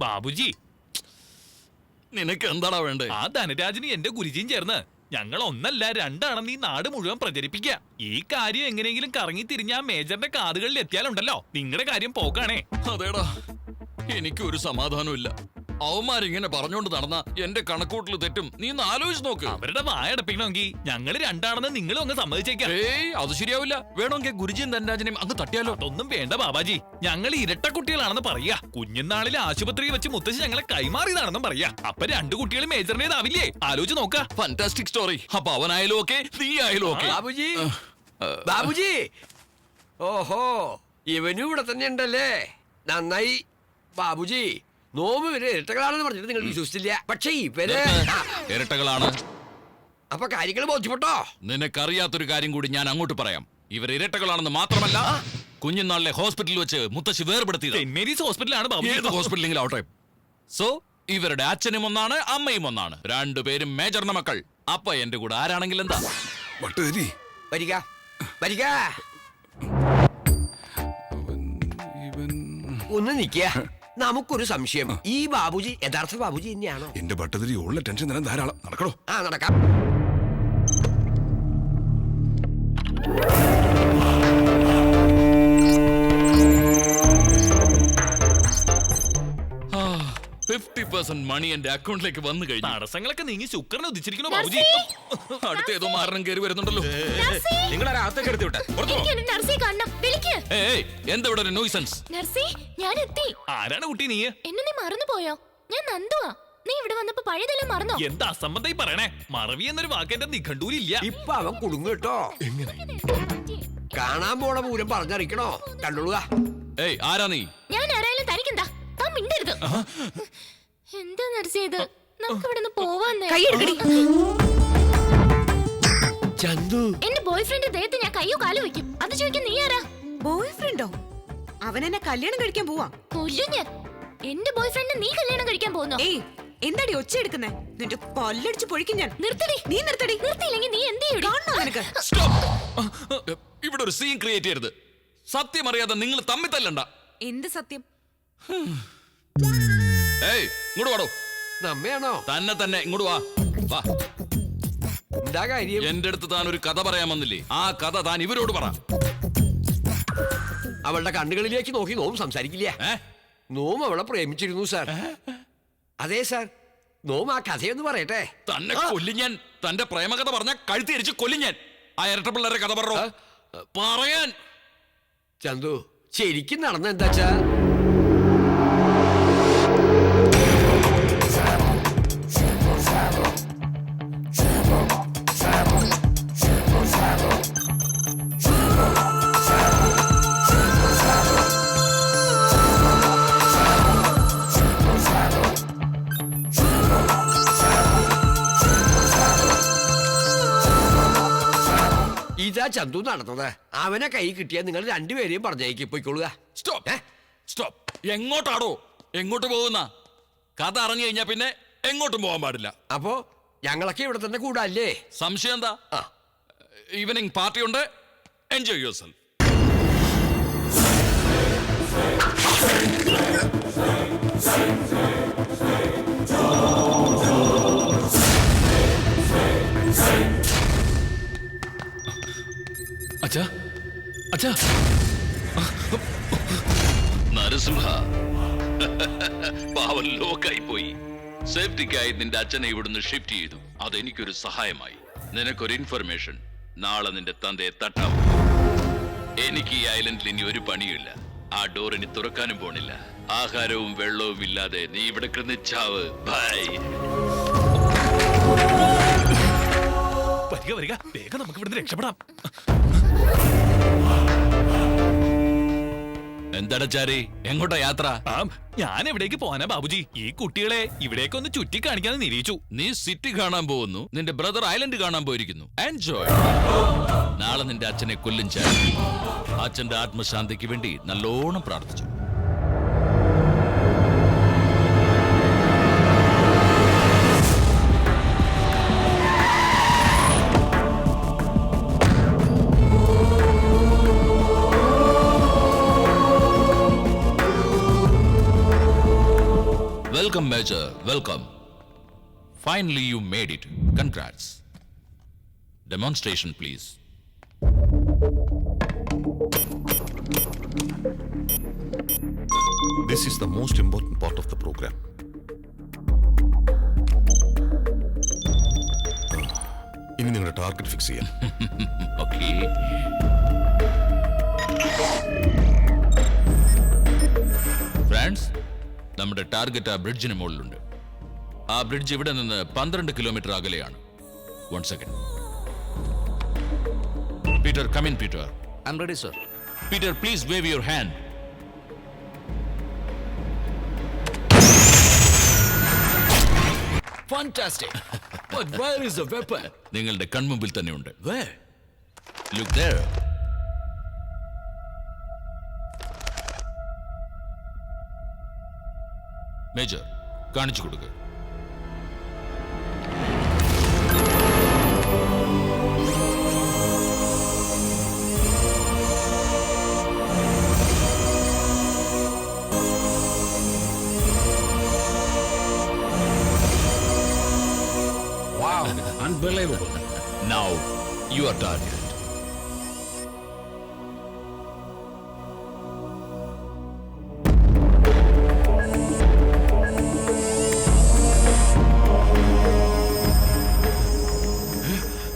ബാബുജി, നിനക്ക് എന്താടാ വേണ്ടേ? ആ ധനരാജന് എന്റെ ഗുരുജിയും ചേർന്ന് ഞങ്ങൾ ഒന്നല്ല രണ്ടാണെന്ന് ഈ നാട് മുഴുവൻ പ്രചരിപ്പിക്കുക. ഈ കാര്യം എങ്ങനെയെങ്കിലും കറങ്ങി തിരിഞ്ഞ ആ മേജറിന്റെ കാതുകളിൽ എത്തിയാലുണ്ടല്ലോ നിങ്ങളുടെ കാര്യം പോക്കാണേ. അതേടാ, എനിക്കൊരു സമാധാനമില്ല. അവന്മാരിങ്ങനെ പറഞ്ഞോണ്ട് നടന്ന എന്റെ കണക്കൂട്ടിൽ തെറ്റും. നീ ഒന്ന് ആലോചിച്ച് നോക്ക്. അവരുടെ വായടപ്പിക്കണമെങ്കിൽ ഞങ്ങൾ രണ്ടാണെന്ന് നിങ്ങളും അങ്ങ് സമ്മതിച്ചേക്കാം. ഏയ്, അത് ശരിയാവില്ല. വേണമെങ്കിൽ ഗുരുജിയും ധനരാജനെയും അങ്ങ് തട്ടിയാലോ? അതൊന്നും വേണ്ട ബാബാജി, ഞങ്ങൾ ഇരട്ട കുട്ടികളാണെന്ന് പറയാ. കുഞ്ഞുനാളിലെ ആശുപത്രിയിൽ വെച്ച് മുത്തശ്ശി ഞങ്ങളെ കൈമാറിയതാണെന്നും പറയാ. അപ്പൊ രണ്ടു കുട്ടികളും മേജറിന്റേതാവില്ലേ? ആലോചിച്ച് നോക്ക. Fantastic story. അപ്പൊ അവനായാലും ഓക്കെ, നീ ആയാലും ഓക്കെ. ബാബുജി, ബാബുജി, ഓഹോ, ഇവനും ഇവിടെ തന്നെ ഉണ്ടല്ലേ? നന്നായി. ബാബുജി, നോമ്പ് ഇവര് ഇരട്ടകളാണെന്ന് പറഞ്ഞിട്ട് നിങ്ങൾ വിശ്വസിച്ചില്ല. പക്ഷേ ഇവര് ഇരട്ടകളാണ്. അപ്പൊ കാര്യങ്ങൾ ബോധ്യപ്പെട്ടോ? നിനക്കറിയാത്തൊരു കാര്യം കൂടി ഞാൻ അങ്ങോട്ട് പറയാം. ഇവർ ഇരട്ടകളാണെന്ന് മാത്രമല്ല, കുഞ്ഞുനാളിലെ ഹോസ്പിറ്റലിൽ വെച്ച് മുത്തശ്ശി വേർപെടുത്തിയത്. സെന്റ് മേരീസ് ഹോസ്പിറ്റലാണ് ബാബുജി. ഏത് ഹോസ്പിറ്റലെങ്കിലും ആവട്ടെ. സോ ഇവരുടെ അച്ഛനും ഒന്നാണ്, അമ്മയും ഒന്നാണ്. രണ്ടുപേരും മേജറിന്റെ മക്കൾ. അപ്പൊ എന്റെ കൂടെ ആരാണെങ്കിലും എന്താ? വരിക വരിക. ഒന്ന് നിക്ക. നമുക്കൊരു സംശയം. ഈ ബാബുജി യഥാർത്ഥ ബാബുജി തന്നെയാണോ? എന്റെ ഭട്ടതിരി ഉള്ള ടെൻഷൻ തരാൻ ധാരാളം. നടക്കണോ? ആ, നടക്കാം. ആ, 50% മണി എന്റെ അക്കൗണ്ടിലേക്ക് വന്നു കഴിഞ്ഞു. തടസ്സങ്ങളൊക്കെ നീങ്ങി ശുക്രനെ ഉദിച്ചിരിക്കണോ ബാബുജി? അടുത്ത ഏതോ മാരണം കയറി വരുന്നുണ്ടല്ലോ. എന്താ ഇവിടെ ഒരു നോയ്സൻസ്? ആരാണ് കുട്ടി നീ? എന്നെ നീ മറന്നുപോയോ? ഞാൻ നന്ദുവാ. നീ ഇവിടെ വന്നപ്പോ പഴയതെല്ലാം മറന്നോ? എന്താ അസംബന്ധം പറയണേ? മറവി എന്നൊരു വാക്ക് എന്റെ നിഘണ്ടൂരില്ല. ഇപ്പൊ അവൻ കുടുങ്ങു കേട്ടോ. കാണാൻ പോണ പൂരം പറഞ്ഞറിയിക്കണോ? കണ്ടോളുക. ഏയ്, ആരാ നീ? ഞാൻ ആരായാലും തനിക്കെന്താ? താൻ മിണ്ടരുത്. എന്താ നർസിയത്? നമുക്ക് ഇവിടെ നിന്ന് പോവാന്നേ. ചന്തു, എന്റെ ബോയ്ഫ്രണ്ട് ദേഹത്ത് ഞാൻ കയ്യോ കാലോ വെക്കും. അത് ചോദിക്കാൻ നീ ആരാ? ബോയ്ഫ്രണ്ടോ? അവൻ എന്നെ കല്യാണം കഴിക്കാൻ പോവാ. കൊല്ലും ഞാൻ. എന്റെ ബോയ്ഫ്രണ്ട് നീ കല്യാണം കഴിക്കാൻ പോകുന്നോ? ഏയ്, എന്താടി ഒച്ച എടുക്കുന്നേ? നിന്റെ പല്ലടിച്ച് പൊഴിക്കും ഞാൻ. നിർത്തടി. നീ നിർത്തടി. നിർത്തിയില്ലെങ്കിൽ നീ എന്ത് ചെയ്യും? കാണണോ നിനക്ക്? ഇവിടെ ഒരു സീൻ ക്രിയേറ്റ് ചെയ്യരുത്. സത്യം അറിയാതെ നിങ്ങൾ തമ്മിൽ തല്ലണ്ട. എന്ത് സത്യം? ഏയ്, ഇങ്ങോട്ട് വാടോ. നമ്മയാണോ? തന്നെ ഇങ്ങോട്ട് വാ. വാ. എന്താ കാര്യം? എന്റെ അടുത്ത് താൻ ഒരു കഥ പറയാൻ വന്നില്ലേ? ആ കഥ താൻ ഇവരോട് പറ. അവളുടെ കണ്ണുകളിലേക്ക് നോക്കി നോം സംസാരിക്കില്ല. നോം അവളെ പ്രേമിച്ചിരുന്നു സാർ. അതെ സാർ, നോം ആ കഥയൊന്ന് പറയട്ടെ. തന്നെ കൊല്ലും ഞാൻ. തന്റെ പ്രേമകഥ പറഞ്ഞ കഴുത്തി അരിച്ച് കൊല്ലും ഞാൻ. ആ ഇരട്ട പിള്ളേരെ കഥ പറഞ്ഞോ പറയാൻ. ചന്തു, ശരിക്കും നടന്ന എന്താച്ചാ? ഇതാ ചന്തു നടന്നത്. അവനെ കൈ കിട്ടിയാൽ നിങ്ങൾ രണ്ടുപേരെയും പറഞ്ഞേക്ക് പോയിക്കൊള്ളുക. Stop, stop. എങ്ങോട്ടാടോ? എങ്ങോട്ട് പോകുന്ന? കഥ അറിഞ്ഞു കഴിഞ്ഞാ പിന്നെ എങ്ങോട്ടും പോകാൻ പാടില്ല. അപ്പോ ഞങ്ങളൊക്കെ ഇവിടെ തന്നെ കൂടാല്ലേ? സംശയം എന്താ? ഈവനിങ് പാർട്ടി ഉണ്ട്. Enjoy your self. അച്ഛാ, അച്ഛാ. നരസിംഹ, പാവൻ ലോക്കായി പോയി. സേഫ്റ്റിക്കായി നിന്റെ അച്ഛനെ ഇവിടുന്ന് ഷിഫ്റ്റ് ചെയ്തു. അതെനിക്കൊരു സഹായമായി. നിനക്കൊരു ഇൻഫർമേഷൻ. നാളെ നിന്റെ തന്തയെ തട്ടാം. എനിക്ക് ഈ ഐലൻഡിൽ ഇനി ഒരു പണിയില്ല. ആ ഡോർ ഇനി തുറക്കാനും പോണില്ല. ആഹാരവും വെള്ളവും ഇല്ലാതെ നീ ഇവിടെ കിടന്നിച്ചാവ്. ബൈ. വരിക വരിക, വേഗം നമുക്ക് ഇവിടുന്ന് രക്ഷപ്പെടാം. എന്താടച്ചാരി, എങ്ങോട്ടാ യാത്ര? ഞാൻ എവിടേക്ക് പോവാനാ ബാബുജി? ഈ കുട്ടികളെ ഇവിടേക്ക് ഒന്ന് ചുറ്റി കാണിക്കാന്ന് നിരീക്ഷിച്ചു. നീ സിറ്റി കാണാൻ പോകുന്നു. നിന്റെ ബ്രദർ ഐലൻഡ് കാണാൻ പോയിരിക്കുന്നു. എൻജോയ്. നാളെ നിന്റെ അച്ഛനെ കൊല്ലും ചാരി. അച്ഛന്റെ ആത്മശാന്തിക്ക് വേണ്ടി നല്ലോണം പ്രാർത്ഥിച്ചു. Welcome major, welcome. Finally you made it. Congrats. Demonstration please. This is the most important part of the program. ഇനി നിങ്ങളുടെ ടാർഗറ്റ് ഫിക്സ് ചെയ്യാം. Okay. ഫ്രണ്ട്സ്, നമ്മുടെ ടാർഗറ്റ് ആ ബ്രിഡ്ജിന് മുകളിലുണ്ട്. ആ ബ്രിഡ്ജ് ഇവിടെ നിന്ന് 12 കിലോമീറ്റർ അകലെയാണ്. 1 second. Peter, come in Peter. I'm ready, sir. Peter, please wave your hand. Fantastic. But where is the weapon? നിങ്ങളുടെ കൺമുമ്പിൽ തന്നെയുണ്ട്. Where? Look there. മേജർ, കാണിച്ചു കൊടുക്കുക. Wow, unbelievable. Now, your target.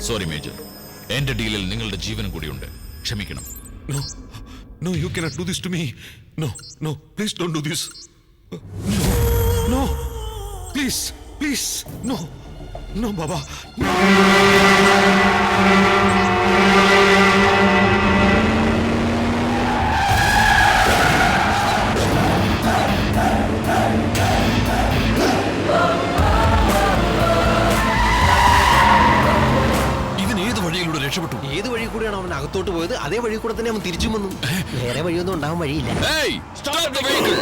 Sorry major, എന്റെ ഡീലിൽ നിങ്ങളുടെ ജീവനും കൂടിയുണ്ട്. ക്ഷമിക്കണം. No, no, you cannot do this to me. No, no, please don't do this. No, no, please, please, no, no, Baba. ഏത് വഴി കൂടെയാണ് അവൻ അകത്തോട്ട് പോയത് അതേ വഴി കൂടെ തന്നെ അവൻ തിരിച്ചു വന്നു. വേറെ വഴിയൊന്നും ഉണ്ടാവാൻ വഴിയില്ല. Hey, stop the vehicle.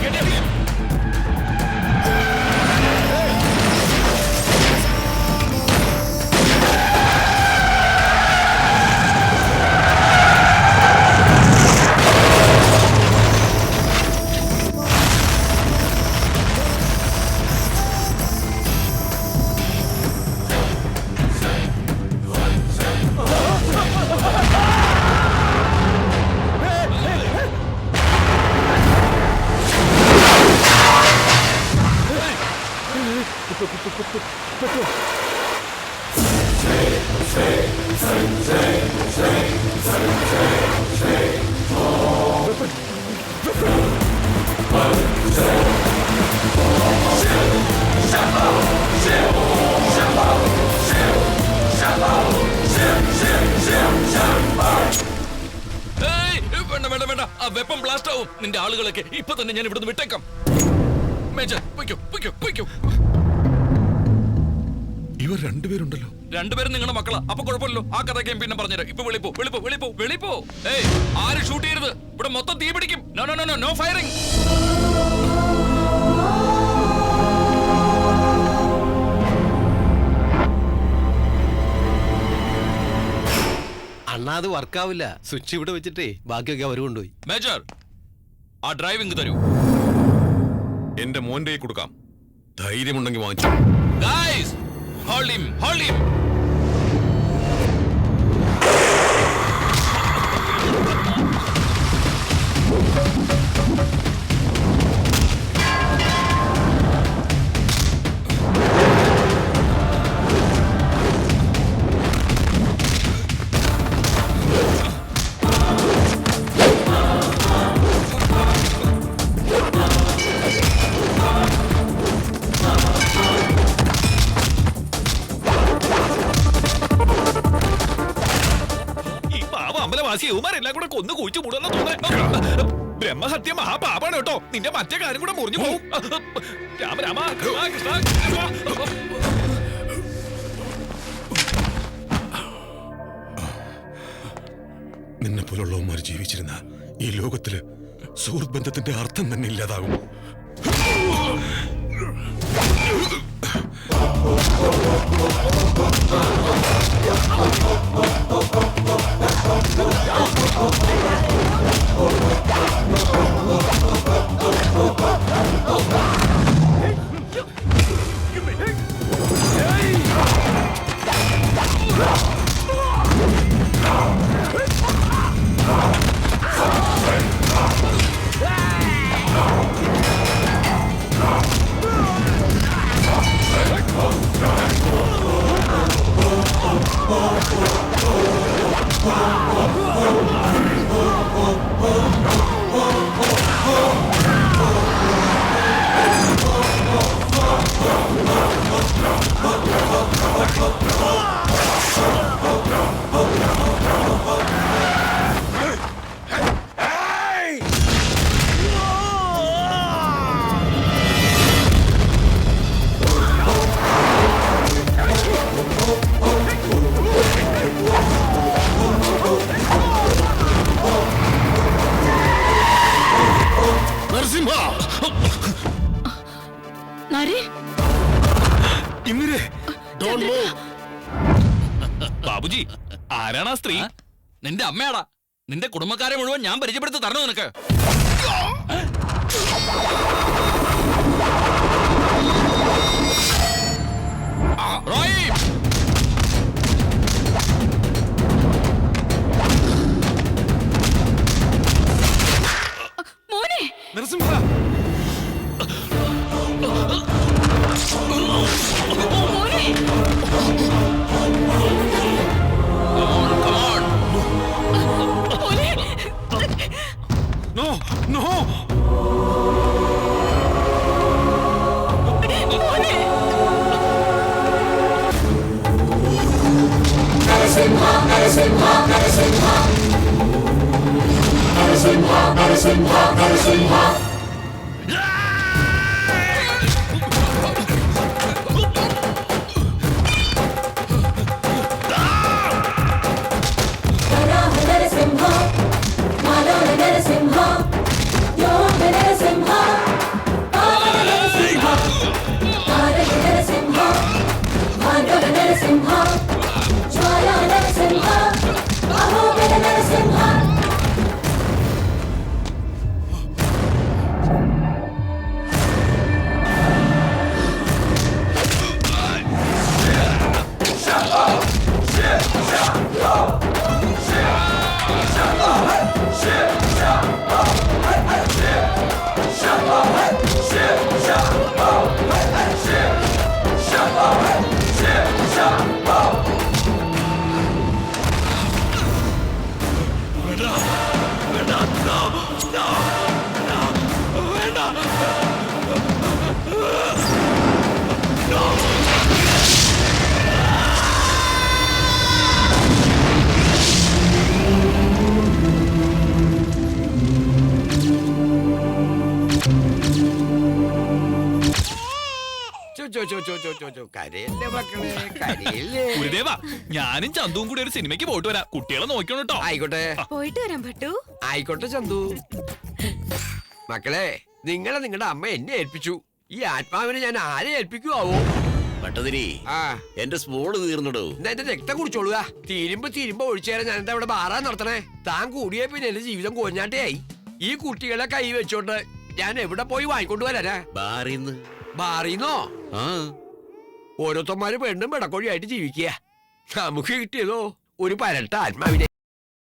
Get him. വേണ്ട, ആ വെപ്പൺ ബ്ലാസ്റ്റ് ആവും. നിന്റെ ആളുകളൊക്കെ ഇപ്പൊ തന്നെ ഞാൻ ഇവിടുന്ന് വിട്ടേക്കാം. മേജർ, പൊയ്ക്കോ, പൊയ്ക്കോ, പൊയ്ക്കോ. ഇവർ രണ്ടുപേരുണ്ടല്ലോ. രണ്ടുപേരും നിങ്ങളുടെ മക്കളാ. അപ്പൊ കുഴപ്പമില്ലല്ലോ. ആ കഥയൊക്കെ പിന്നെ പറഞ്ഞുതരാം. ഇപ്പൊ വെളിപ്പോ, വെളിപ്പോ, വെളിപ്പോ, വെളിപ്പോ. ഏയ്, ആരും ഷൂട്ട് ചെയ്യരുത്. ഇവിടെ മൊത്തം തീ പിടിക്കും. No no no no firing. അണ്ണാ അത് വർക്കാവില്ല. സ്വിച്ച് ഇവിടെ വെച്ചിട്ടേ ബാക്കിയൊക്കെ അവർ കൊണ്ടുപോയി. മേജർ, ആ ഡ്രൈവിംഗ് തരൂ. എന്റെ മോന്റെ കൊടുക്കാം. ധൈര്യമുണ്ടെങ്കിൽ വാങ്ങിച്ചു. Guys, hold him, hold him. ിമാരെല്ലാം കൂടെ കൊന്നു കുഴിച്ചു മൂടുന്ന തോന്നുന്നു. ബ്രഹ്മഹത്യ മഹാപാപാണ് കേട്ടോ. നിന്റെ മറ്റേ കാര്യം കൂടെ മുറിഞ്ഞു പോകും. രാമ രാമ കൃഷ്ണ കൃഷ്ണ. നിന്നെ പോലുള്ളവന്മാർ ജീവിച്ചിരുന്ന ഈ ലോകത്തില് സുഹൃത്ത് ബന്ധത്തിന്റെ അർത്ഥം തന്നെ ഇല്ലാതാകും. നരേ ഇന്ദിരേ, don't move. ബാബുജി ആരാണ് ആ സ്ത്രീ? നിന്റെ അമ്മയാടാ. നിന്റെ കുടുംബക്കാരെ മുഴുവൻ ഞാൻ പരിചയപ്പെടുത്തി തരണോ നിനക്ക്? റോയ്! മോനെ നരസിംഹ, മോനെ Come on. മോനെ no, no. മോനെ കരയല്ലേ മക്കളെ, കരയല്ലേ. ഗുരുദേവ ഞാനും ചന്തുവും കൂടി ഒരു സിനിമയ്ക്ക് പോയിട്ട് വരാം. കുട്ടികളെ നോക്കണം കേട്ടോ. ആയിക്കോട്ടെ പോയിട്ട് വരാം ഭട്ടു. ആയിക്കോട്ടെ ചന്തു. മക്കളെ, നിങ്ങളെ നിങ്ങളുടെ അമ്മ എന്നെ ഏൽപ്പിച്ചു. ഈ ആത്മാവിനെ ഞാൻ ആരെ ഏൽപ്പിക്കുവോ? പട്ടതിരി, ആ എന്റെ സ്മോള് തീർന്നിടൂ. എന്നാ എന്റെ രക്തം കുടിച്ചോളുക. തീരുമ്പോ ഒഴിച്ചേരാൻ ഞാൻ എന്താ ഇവിടെ മാറാൻ നടത്തണേ? താൻ കൂടിയ പിന്നെ എന്റെ ജീവിതം കോഞ്ഞാട്ടയായി. ഈ കുട്ടികളെ കൈ വെച്ചോണ്ട് ഞാൻ എവിടെ പോയി വാങ്ങിക്കൊണ്ട് വരാനാ? ബാറിന്ന്. ബാറിന്നോ? ആ, ഓരോരുത്തന്മാര് പെണ്ണും പെടക്കോഴിയായിട്ട് ജീവിക്കുക. നമുക്ക് കിട്ടിയതോ ഒരു പരട്ട ആത്മാവിനെ.